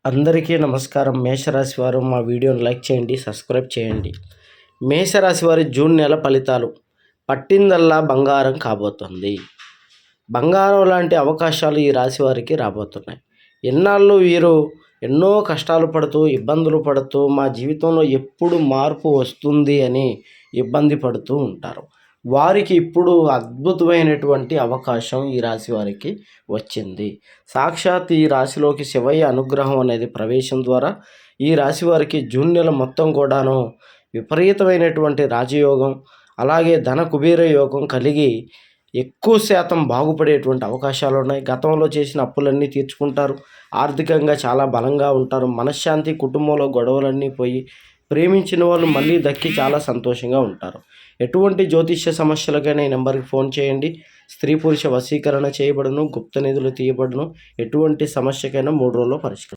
అందరికీ నమస్కారం. మేషరాశి వారు మా వీడియోని లైక్ చేయండి, సబ్స్క్రైబ్ చేయండి. మేషరాశి వారి జూన్ నెల ఫలితాలు. పట్టిందల్లా బంగారం కాబోతుంది. బంగారం లాంటి అవకాశాలు ఈ రాశి వారికి రాబోతున్నాయి. ఎన్నాళ్ళు వీరు ఎన్నో కష్టాలు పడుతూ, ఇబ్బందులు పడుతూ, మా జీవితంలో ఎప్పుడు మార్పు వస్తుంది అని ఇబ్బంది పడుతూ ఉంటారు. వారికి ఇప్పుడు అద్భుతమైనటువంటి అవకాశం ఈ రాశి వారికి వచ్చింది. సాక్షాత్ ఈ రాశిలోకి శివయ్య అనుగ్రహం అనేది ప్రవేశం ద్వారా ఈ రాశి వారికి జూన్ నెల మొత్తం కూడాను విపరీతమైనటువంటి రాజయోగం, అలాగే ధన కుబేర యోగం కలిగి ఎక్కువ శాతం బాగుపడేటువంటి అవకాశాలు ఉన్నాయి. గతంలో చేసిన అప్పులన్నీ తీర్చుకుంటారు. ఆర్థికంగా చాలా బలంగా ఉంటారు. మనశ్శాంతి, కుటుంబంలో గొడవలన్నీ పోయి ప్రేమించిన వాళ్ళు మళ్ళీ దక్కి చాలా సంతోషంగా ఉంటారు. ఎటువంటి జ్యోతిష్య సమస్యలకైనా ఈ నెంబర్కి ఫోన్ చేయండి. స్త్రీ పురుష వశీకరణ చేయబడును, గుప్త నిధులు తీయబడును. ఎటువంటి సమస్యకైనా 3 రోజుల్లో పరిష్కరిస్తారు.